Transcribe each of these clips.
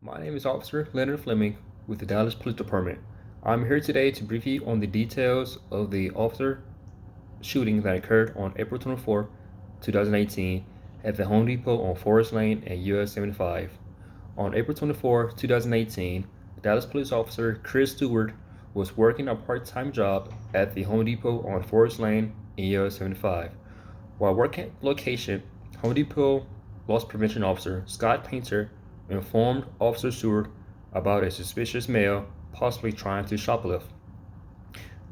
My name is Officer Leonard Fleming with the Dallas Police Department. I'm here today to brief you on the details of the officer shooting that occurred on April 24, 2018 at the Home Depot on Forest Lane and US 75. On April 24, 2018, Dallas Police Officer Chris Stewart was working a part-time job at the Home Depot on Forest Lane and US 75. While working at the location, Home Depot Loss Prevention Officer Scott Painter informed Officer Stewart about a suspicious male possibly trying to shoplift.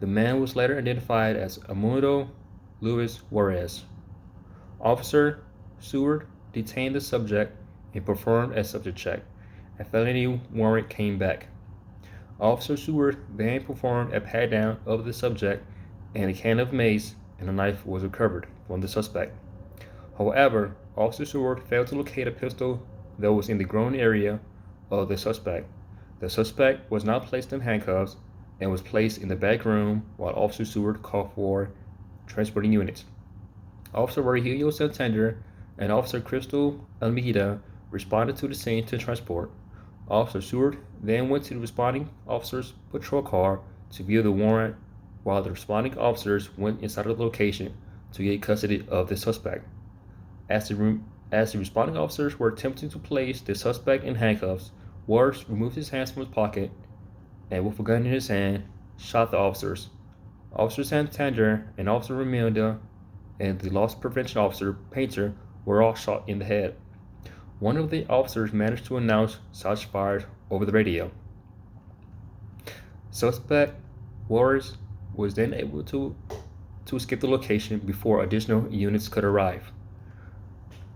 The man was later identified as Amundo Luis Juarez. Officer Stewart detained the subject and performed a subject check. A felony warrant came back. Officer Stewart then performed a pat down of the subject, and a can of mace and a knife was recovered from the suspect. However, Officer Stewart failed to locate a pistol that was in the groin area of the suspect. The suspect was now placed in handcuffs and was placed in the back room while Officer Stewart called for transporting units. Officer Virgilio Santander and Officer Crystal Almeida responded to the scene to transport. Officer Stewart then went to the responding officer's patrol car to view the warrant, while the responding officers went inside of the location to get custody of the suspect. As the responding officers were attempting to place the suspect in handcuffs, Waters removed his hands from his pocket and, with a gun in his hand, shot the officers. Officer Santander and Officer Ramirez and the loss prevention officer Painter were all shot in the head. One of the officers managed to announce shots fired over the radio. Suspect Waters was then able to escape the location before additional units could arrive.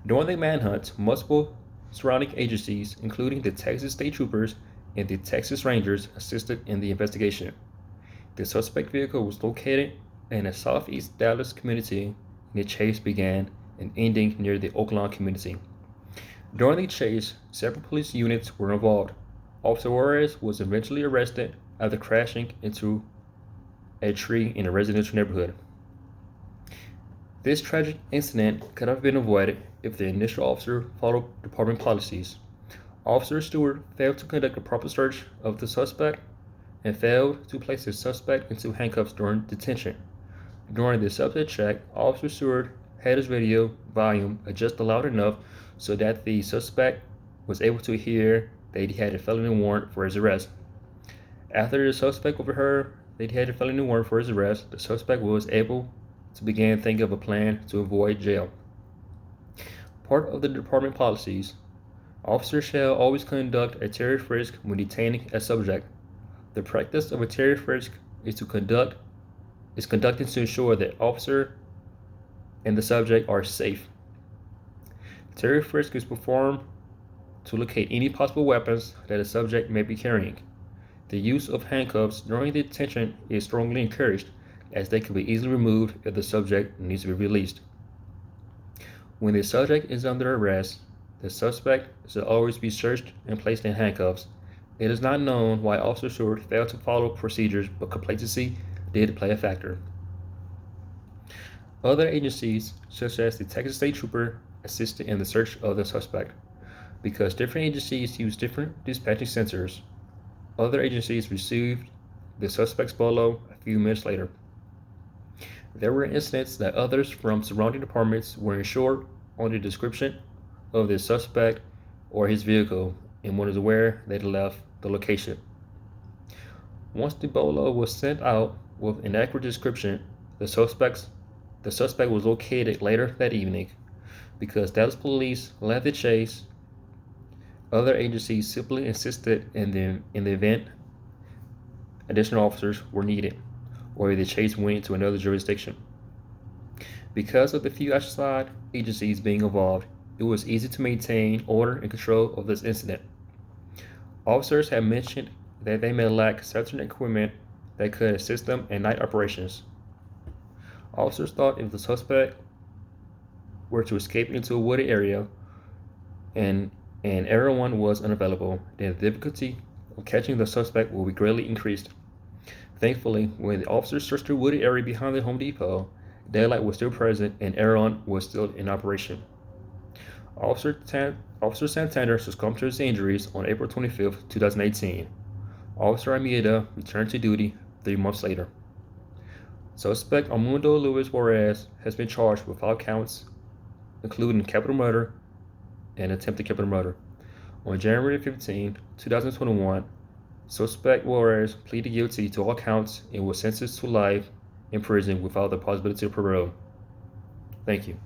During the manhunt, multiple surrounding agencies, including the Texas State Troopers and the Texas Rangers, assisted in the investigation. The suspect vehicle was located in a southeast Dallas community, and the chase began and ending near the Oaklawn community. During the chase, several police units were involved. Officer Juarez was eventually arrested after crashing into a tree in a residential neighborhood. This tragic incident could have been avoided if the initial officer followed department policies. Officer Stewart failed to conduct a proper search of the suspect and failed to place the suspect into handcuffs during detention. During the subject check, Officer Stewart had his radio volume adjusted loud enough so that the suspect was able to hear that he had a felony warrant for his arrest. After the suspect overheard that he had a felony warrant for his arrest, the suspect was able to begin thinking of a plan to avoid jail. Part of the department policies, officers shall always conduct a Terry frisk when detaining a subject. The practice of a Terry frisk is conducted to ensure that officer and the subject are safe. Terry frisk is performed to locate any possible weapons that a subject may be carrying. The use of handcuffs during the detention is strongly encouraged, as they can be easily removed if the subject needs to be released. When the subject is under arrest, the suspect should always be searched and placed in handcuffs. It is not known why Officer Stewart failed to follow procedures, but complacency did play a factor. Other agencies, such as the Texas State Trooper, assisted in the search of the suspect. Because different agencies use different dispatching centers, other agencies received the suspect's bolo a few minutes later. There were incidents that others from surrounding departments were unsure on the description of the suspect or his vehicle and was aware they had left the location. Once the bolo was sent out with an accurate description, the suspect was located later that evening. Because Dallas police led the chase, other agencies simply insisted in the event additional officers were needed, or the chase went to another jurisdiction. Because of the few outside agencies being involved, it was easy to maintain order and control of this incident. Officers have mentioned that they may lack certain equipment that could assist them in night operations. Officers thought if the suspect were to escape into a wooded area and everyone was unavailable, then the difficulty of catching the suspect will be greatly increased. Thankfully, when the officers searched the wooded area behind the Home Depot, daylight was still present and everyone was still in operation. Officer Santander succumbed to his injuries on April 25, 2018. Officer Almeida returned to duty 3 months later. Suspect Armando Luis Juarez has been charged with 5 counts, including capital murder and attempted capital murder. On January 15, 2021, suspect Juarez pleaded guilty to all counts and was sentenced to life in prison without the possibility of parole. Thank you.